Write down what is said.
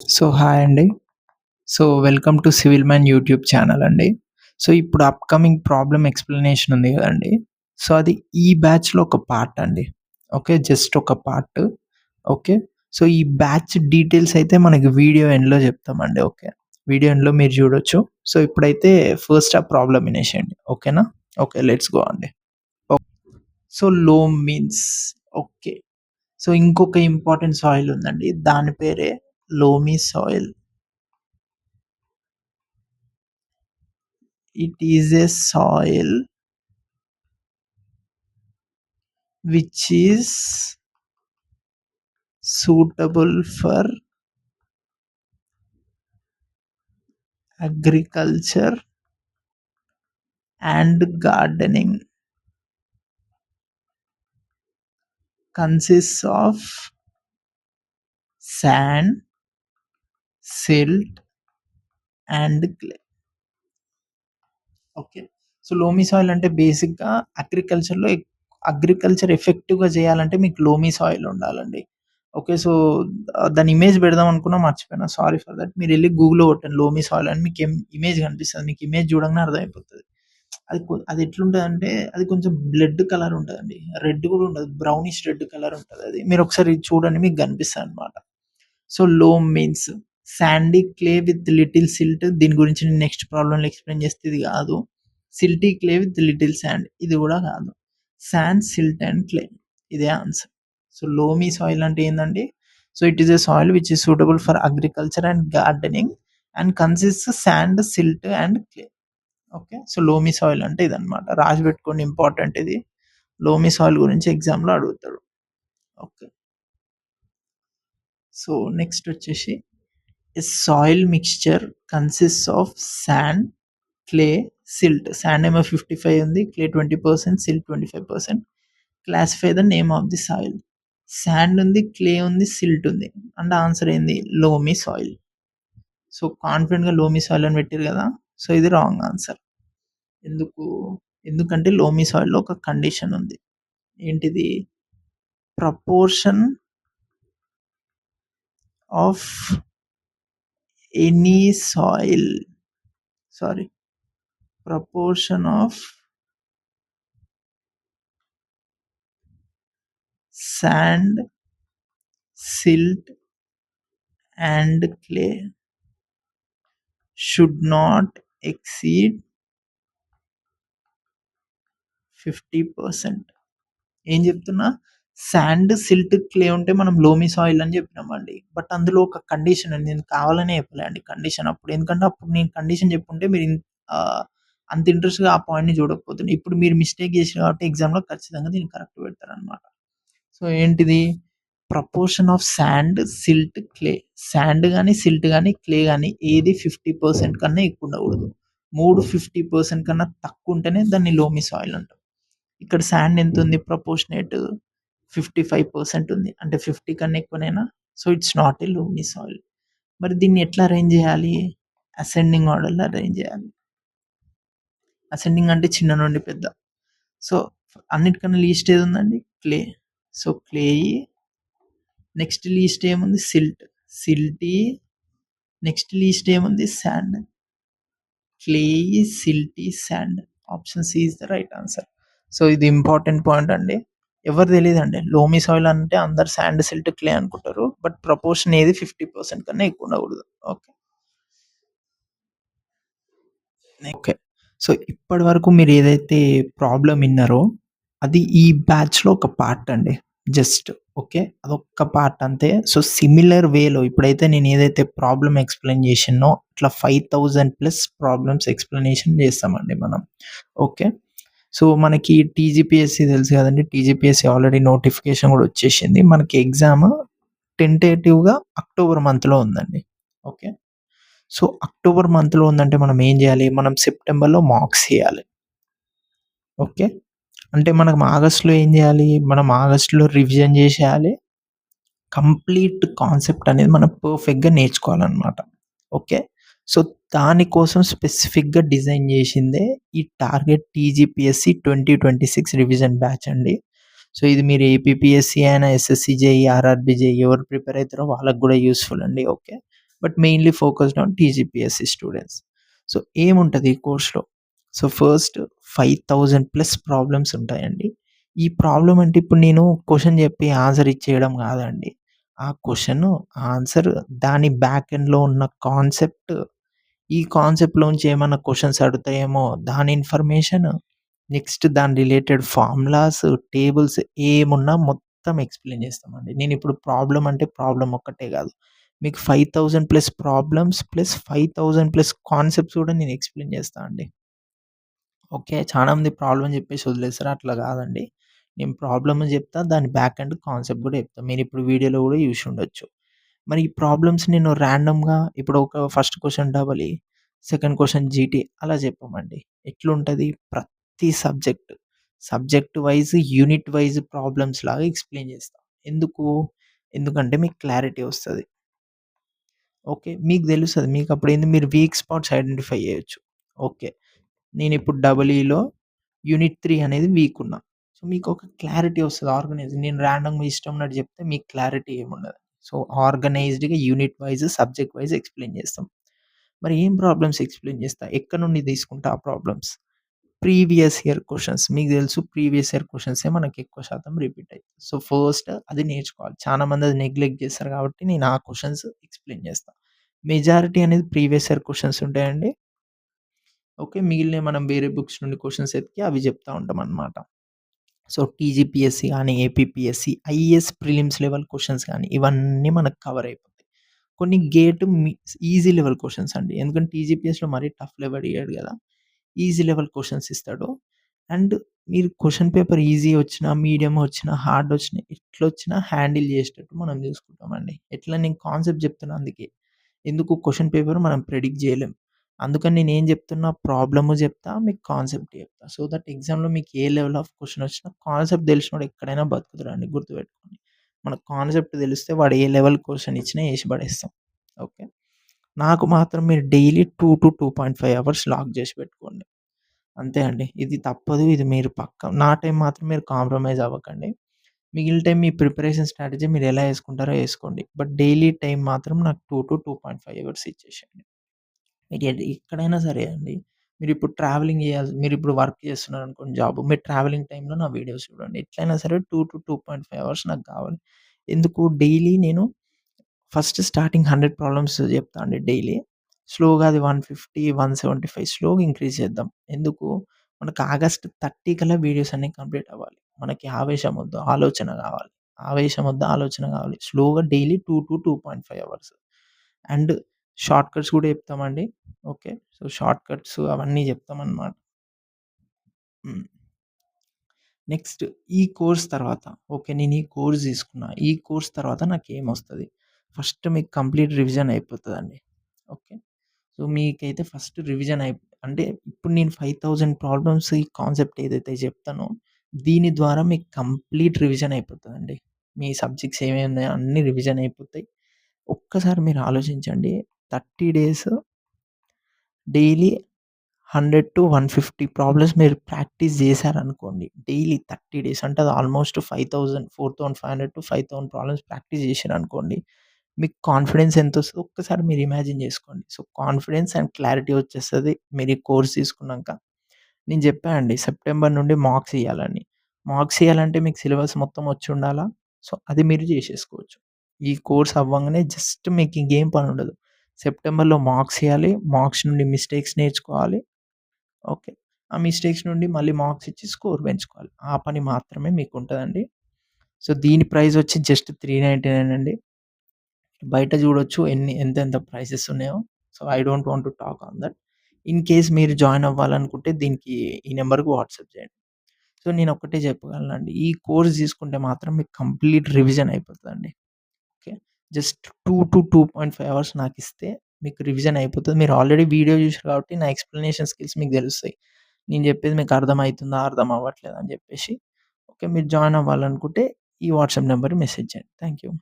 So hi అండి. Welcome to civil man YouTube channel అండి. ఇప్పుడు అప్‌కమింగ్ ప్రాబ్లమ్ ఎక్స్‌ప్లనేషన్ ఉంది గదండీ! అది ఈ బ్యాచ్‌లో ఒక పార్ట్ అండి. ఓకే. జస్ట్ ఒక పార్ట్. ఓకే. ఈ బ్యాచ్ డీటెయిల్స్ అయితే మనకి వీడియో ఎండ్‌లో జెప్తామండి. ఓకే. వీడియో ఎండ్‌లో మీరు జూడొచ్చు. ఇప్పుడైతే ఫస్ట్ ఆ ప్రాబ్లమ్ వినేసేయండి. ఓకేనా? ఓకే. లెట్స్ గో అండి. ఓహ్! Loam means okay. ఇంకొక ఇంపార్టెంట్ సాయిల్ ఉందండి. దాని పేరే loamy soil. It is a soil which is suitable for agriculture and gardening. Consists of sand, silt, and clay. Okay. Loamy soil అంటే బేసిక్‌గా agriculture ఎఫెక్టివ్‌గా చేయాలంటే మీకు లోమీ సాయిల్ ఉండాలండి. ఓకే. దాని ఇమేజ్ పెడదాం అనుకున్నా మర్చిపోయినా. Sorry for that. మీరెళ్లి గూగుల్‌లో కొట్టండి లోమీ సాయిల్ అని మీకేం ఇమేజ్ కనిపిస్తది. మీకు ఇమేజ్ చూడంగానే అర్థమైపోతది. అది ఎట్లుంటదంటే అది కొంచెం బ్లడ్ కలర్ ఉంటదండి. రెడ్ కూడా ఉండదు. బ్రౌనిష్ రెడ్ కలర్ ఉంటదది. మీరొకసారి చూడండి మీకు కనిపిస్తదనమాట. Loam means sandy clay with little silt. దీని గురించి నేను నెక్స్ట్ ప్రాబ్లమ్‌లో ఎక్స్‌ప్లెయిన్ చేస్తే ఇది కాదు. Silty clay with little sand ఇది కూడా కాదు. శాండ్, సిల్ట్ అండ్ క్లే ఇదే ఆన్సర్. లోమీ సాయిల్ అంటే ఏందండి? It is a soil which is suitable for agriculture and gardening and consists sand, silt and clay. Okay. Loamy soil అంటే ఇదన్నమాట. రాసి పెట్టుకోండి, ఇంపార్టెంట్ ఇది. లోమీ సాయిల్ గురించి ఎగ్జామ్‌లో అడుగుతాడు. ఓకే. నెక్స్ట్ వచ్చేసి a soil mixture consists of sand, clay, silt. Sand ఏమో 55 ఉంది. Clay 20%, silt 25%. Classify the name of the soil. Sand ఉంది, క్లే ఉంది, సిల్ట్ ఉంది. అంటే ఆన్సర్ ఏంది? Loamy soil. కాన్ఫిడెంట్‌గా లోమీ సాయిల్ అని పెట్టిర్రు కదా! ఇది రాంగ్ ఆన్సర్. ఎందుకు? ఎందుకంటే లోమీ సాయిల్‌లో ఒక కండిషన్ ఉంది. ఏంటిది? Proportion of any soil proportion of sand, silt and clay should not exceed 50%. ఏం చెప్తున్నా? శాండ్, సిల్ట్, క్లే ఉంటే మనం లోమీ సాయిల్ అని చెప్పినామండి. బట్ అందులో ఒక కండిషన్ అండి. నేను కావాలనే చెప్పలే అండి కండిషన్ అప్పుడు. ఎందుకంటే అప్పుడు నేను కండిషన్ చెప్పుంటే మీరు అంత ఇంట్రెస్ట్‌గా ఆ పాయింట్‌ని చూడకపోతుండే. ఇప్పుడు మీరు మిస్టేక్ చేసిర్రు కాబట్టి ఎగ్జామ్‌లో ఖచ్చితంగా దీన్ని కరెక్ట్ పెడతారనమాట. ఏంటిది? Proportion of sand, silt, clay. Sand గాని, సిల్ట్ గాని, క్లే గాని ఏది 50% కన్నా ఎక్కువ ఉండకూడదు. 3 50% కన్నా తక్కువ ఉంటేనే దాన్ని లోమీ సాయిల్ అంటాం. ఇక్కడ శాండ్ ఎంతుంది? ప్రపోర్షనేట్ 55% ఉంది. అంటే 50 కన్నా ఎక్కువనేనా? It's not a loamy soil. మరి దీన్ని ఎట్లా అరేంజ్ చేయాలి? అసెండింగ్ ఆర్డర్‌లో అరేంజ్ చేయాలి. అసెండింగ్ అంటే చిన్న నుండి పెద్ద. సో, అన్నిటికన్నా లీస్ట్ ఏదుందండి? క్లే. క్లేయి. నెక్స్ట్ లీస్ట్ ఏముంది? సిల్ట్. సిల్టీ. నెక్స్ట్ లీస్ట్ ఏముంది? Sand. Clayey, silty, sand. Option C is the right answer. ఇది ఇంపార్టెంట్ పాయింట్ అండి. ఎవరు తెలీదండి. లోమీ సాయిల్ అంటే అందరు శాండ్, సిల్ట్, క్లే అనుకుంటారు. బట్ ప్రపోర్షన్ ఏది 50% కన్నా ఎక్కువ ఉండకూడదు. ఓకే. ఓకే. ఇప్పటి వరకు మీరు ఏదైతే ప్రాబ్లమ్ విన్నారో అది ఈ బ్యాచ్‌లో ఒక పార్ట్ అండి. Just okay. అదొక్క పార్ట్ అంతే. సిమిలర్ వేలో ఇప్పుడైతే నేను ఏదైతే ప్రాబ్లమ్ ఎక్స్‌ప్లెయిన్ చేసినో ఇట్లా 5000 ప్లస్ ప్రాబ్లమ్స్ ఎక్స్‌ప్లనేషన్ చేస్తామండి మనం. ఓకే. మనకి టీజీపీఎస్సీ తెలుసు కదండీ! టీజీపీఎస్సీ ఆల్రెడీ నోటిఫికేషన్ కూడా వచ్చేసింది. మనకి ఎగ్జామ్ టెంటేటివ్‌గా అక్టోబర్ మంత్‌లో ఉందండి. ఓకే. అక్టోబర్ మంత్‌లో ఉందంటే మనం ఏం చేయాలి? మనం సెప్టెంబర్‌లో మార్క్స్ చేయాలి. ఓకే. అంటే మనం ఆగస్ట్‌లో ఏం చేయాలి? మనం ఆగస్ట్‌లో రివిజన్ చేసేయాలి. కంప్లీట్ కాన్సెప్ట్ అనేది మనం పర్ఫెక్ట్‌గా నేర్చుకోవాలనమాట. ఓకే. దానికోసం స్పెసిఫిక్‌గా డిజైన్ చేసిందే ఈ టార్గెట్ టీజీపీఎస్సీ 2026 రివిజన్ బ్యాచ్ అండి. ఇది మీరు ఏపీపీఎస్సీ అయినా, ఎస్ఎస్సీ జేఈఈ, ఆర్ఆర్‌బీ జేఈఈ ఎవరు ప్రిపేర్ అయితారో వాళ్ళకి కూడా యూజ్‌ఫుల్ అండి. Okay. But mainly focused on TGPSC students. So, ఏముంటది ఈ కోర్స్‌లో? సో, ఫస్ట్ 5000 ప్లస్ ప్రాబ్లమ్స్ ఉంటాయండి. ఈ ప్రాబ్లమ్ అంటే ఇప్పుడు నేను క్వెషన్ చెప్పి ఆన్సర్ ఇచ్చేయడం కాదండి. ఆ క్వెషను, ఆన్సర్, దాని బ్యాక్ ఎండ్‌లో ఉన్న కాన్సెప్ట్, ఈ కాన్సెప్ట్‌లోంచి ఏమన్నా క్వెషన్స్ అడుగుతాయేమో దాని ఇన్ఫర్మేషన్, నెక్స్ట్ దాని రిలేటెడ్ ఫార్ములాస్, టేబుల్స్ ఏమున్నా మొత్తం ఎక్స్‌ప్లెయిన్ చేస్తామండి. నేనిప్పుడు ప్రాబ్లమ్ అంటే ప్రాబ్లమ్ ఒక్కటే కాదు. మీకు 5000 plus problems plus 5000 plus concepts కూడా నేను ఎక్స్‌ప్లెయిన్ చేస్తా అండి. ఓకే. చాలా మంది ప్రాబ్లమ్ చెప్పేసి వదిలేస్తారు. అట్లా కాదండి. నేను ప్రాబ్లమ్ చెప్తా. దాని బ్యాక్ ఎండ్ కాన్సెప్ట్ కూడా చెప్తా. మీరిప్పుడు వీడియోలో కూడా చూసి ఉండొచ్చు. మరి ఈ ప్రాబ్లమ్స్ నేను రాండమ్‌గా ఇప్పుడు ఒక first question double second question జీటీ అలా చెప్పమండి. ఎట్లుంటది ప్రతి subject wise, unit wise problems లాగా ఎక్స్‌ప్లెయిన్ చేస్తా. ఎందుకు? ఎందుకంటే మీకు క్లారిటీ వస్తది. ఓకే. మీకు తెలుస్తది. మీకప్పుడేంది మీరు వీక్ స్పాట్స్ ఐడెంటిఫై చేయొచ్చు. ఓకే. నేనిప్పుడు డబుల్ ఈలో యూనిట్ 3 అనేది వీక్ ఉన్నా. సో, మీకొక క్లారిటీ వస్తది నేను రాండమ్‌గా ఇష్టం ఉన్నట్టు చెప్తే మీకు క్లారిటీ ఏముండదు. సో, ఆర్గనైజ్డ్‌గా unit wise, subject wise explain చేస్తాం. మరి ఏం ప్రాబ్లమ్స్ ఎక్స్‌ప్లెయిన్ చేస్తా? ఎక్కడి నుండి తీసుకుంటా ఆ ప్రాబ్లమ్స్? Previous year questions. మీకు తెలుసు ప్రీవియస్ ఇయర్ క్వెషన్సే మనకి ఎక్కువ శాతం రిపీట్ అయితాయి. సో, ఫస్ట్ అది నేర్చుకోవాలి. చాలా మంది అది నెగ్లెక్ట్ చేస్తారు కాబట్టి నేను ఆ క్వెషన్స్ ఎక్స్‌ప్లెయిన్ చేస్తా. మెజారిటీ అనేది ప్రీవియస్ ఇయర్ క్వెషన్స్ ఉంటాయండి. ఓకే. మిగిలినయి మనం వేరే బుక్స్ నుండి క్వెషన్స్ ఎతికి అవి చెప్తా ఉంటామనమాట. సో, టీజీపీఎస్సీ గాని, APPSC, IAS prelims level questions గాని ఇవన్నీ మనకు కవర్ అయిపోతాయి. కొన్ని గేట్ ఈజీ లెవెల్ క్వెషన్స్ అండి. ఎందుకంటే టీజీపీఎస్‌లో మరీ టఫ్ లెవెల్ ఇయ్యడు గదా! ఈజీ లెవెల్ క్వెషన్స్ ఇస్తాడు. అండ్ మీరు క్వెషన్ పేపర్ ఈజీ వచ్చినా, మీడియం వచ్చినా, హార్డ్ వచ్చినా, ఎట్లొచ్చినా హ్యాండిల్ చేసేటట్టు మనం చూసుకుంటామండి. ఎట్లా నేను కాన్సెప్ట్ చెప్తున్నా అందుకే. ఎందుకు క్వెషన్ పేపర్ మనం ప్రెడిక్ట్ జేయలేం. అందుకని నేనేం జెప్తున్నా ప్రాబ్లము జెప్తా, మీకు కాన్సెప్ట్ జెప్తా. సో దట్ ఎగ్జామ్‌లో మీకు ఏ లెవెల్ ఆఫ్ క్వెషన్ వచ్చినా కాన్సెప్ట్ తెలిసినోడు ఎక్కడైనా బతుకుతాడండి గుర్తుపెట్టుకోండి. మనకు కాన్సెప్ట్ తెలిస్తే వాడు ఏ లెవెల్ క్వెషన్ ఇచ్చినా ఏసి పడేస్తాం. ఓకే. నాకు మాత్రం మీరు డైలీ 2-2.5 అవర్స్ లాక్ జేసి పెట్టుకోండి. అంతే అండి. ఇది తప్పదు. ఇది మీరు నా టైం మాత్రం మీరు కాంప్రమైజ్ అవ్వకండి. మిగిలిన టైం మీ ప్రిపరేషన్ స్ట్రాటజీ మీరెలా యేసుకుంటారో యేసుకోండి. బట్ డైలీ టైం మాత్రం నాకు 2-2.5 అవర్స్ ఇచ్చేసేయండి. మీరు ఎక్కడైనా సరే అండి. మీరిప్పుడు ట్రావెలింగ్ మీరిప్పుడు వర్క్ చేస్తున్నారనుకోండి జాబ్. మీరు ట్రావెలింగ్ టైమ్‌లో నా వీడియోస్ చూడండి. ఎట్లైనా సరే 2-2.5 అవర్స్ నాకు కావాలి. ఎందుకు డైలీ నేను ఫస్ట్ స్టార్టింగ్ 100 ప్రాబ్లమ్స్ చెప్తా అండి డైలీ. స్లోగా అది 150, 175 స్లోగా ఇంక్రీజ్ చేద్దాం. ఎందుకు? మనకు ఆగస్ట్ 30 కల్లా వీడియోస్ అన్నీ కంప్లీట్ అవ్వాలి. మనకి ఆవేశం వద్దు, ఆలోచన కావాలి. ఆవేశం వద్దు, ఆలోచన కావాలి. స్లోగా daily 2-2.5 hours. And short cuts కూడా చెప్తామండి. ఓకే. సో, షార్ట్ కట్స్ అవన్నీ చెప్తామనమాట. హ్మ్. నెక్స్ట్ ఈ కోర్స్ తర్వాత ఓకే. నేను ఈ కోర్స్ తీసుకున్నా. ఈ కోర్స్ తర్వాత నాకేమొస్తది? ఫస్ట్ మీకు కంప్లీట్ రివిజన్ అయిపోతదండి. ఓకే. సో, మీకైతే ఫస్ట్ రివిజన్ అంటే ఇప్పుడు నేను 5000 ప్రాబ్లమ్స్ ఈ కాన్సెప్ట్ ఏదైతే చెప్తానో, దీని ద్వారా మీకు కంప్లీట్ రివిజన్ అయిపోతదండి. మీ సబ్జెక్ట్స్ ఏమేమి ఉన్నాయో అన్నీ రివిజన్ అయిపోతాయి. ఒక్కసారి మీరు ఆలోచించండి. 30 డేస్ డైలీ 100-150 ప్రాబ్లమ్స్ మీరు ప్రాక్టీస్ చేశారనుకోండి. డైలీ 30 డేస్ అంటే అది ఆల్మోస్ట్ 5000, 4500-5000 ప్రాబ్లమ్స్ ప్రాక్టీస్ చేశారనుకోండి. మీకు కాన్ఫిడెన్స్ ఎంతొస్తదో ఒక్కసారి మీరు ఇమాజిన్ చేసుకోండి. సో, కాన్ఫిడెన్స్ అండ్ క్లారిటీ వచ్చేస్తది మీరు ఈ కోర్స్ తీసుకున్నాక. నేను చెప్పా అండి సెప్టెంబర్ నుండి మార్క్స్ ఇయ్యాలని. మార్క్స్ ఇయ్యాలంటే మీకు సిలబస్ మొత్తం వచ్చుండాలా. సో, అది మీరు చేసేసుకోవచ్చు. ఈ కోర్స్ అవ్వంగానే జస్ట్ మీకు ఇంకేం పనుండదు. సెప్టెంబర్‌లో మార్క్స్ ఇయ్యాలి. మార్క్స్ నుండి మిస్టేక్స్ నేర్చుకోవాలి. ఓకే. ఆ మిస్టేక్స్ నుండి మళ్ళీ మార్క్స్ ఇచ్చి స్కోర్ పెంచుకోవాలి. ఆ పని మాత్రమే మీకుంటదండి. సో, దీని ప్రైస్ వచ్చి జస్ట్ 399 అండి. బయట చూడొచ్చు ఎంతెంత ప్రైసెస్ ఉన్నాయో. So, I don't want to talk on that. In case మీరు జాయిన్ అవ్వాలనుకుంటే దీనికి ఈ నంబర్‌కి వాట్సాప్ చేయండి. సో, నేనొక్కటే చెప్పగలనండి. ఈ కోర్స్ తీసుకుంటే మాత్రం మీకు కంప్లీట్ రివిజన్ అయిపోతదండి. ఓకే. జస్ట్ 2-2.5 అవర్స్ నాకిస్తే మీకు రివిజన్ అయిపోతది. మీరు ఆల్రెడీ వీడియో చూసారు కాబట్టి నా ఎక్స్‌ప్లనేషన్ స్కిల్స్ మీకు తెలుస్తాయి. నేను చెప్పేది మీకు అర్థమైతుందా? అర్థం అవ్వట్లేదా? అని చెప్పేసి. ఓకే. మీరు జాయిన్ అవ్వాలనుకుంటే ఈ వాట్సాప్ నంబర్‌కి మెసేజ్ చేయండి. Thank you.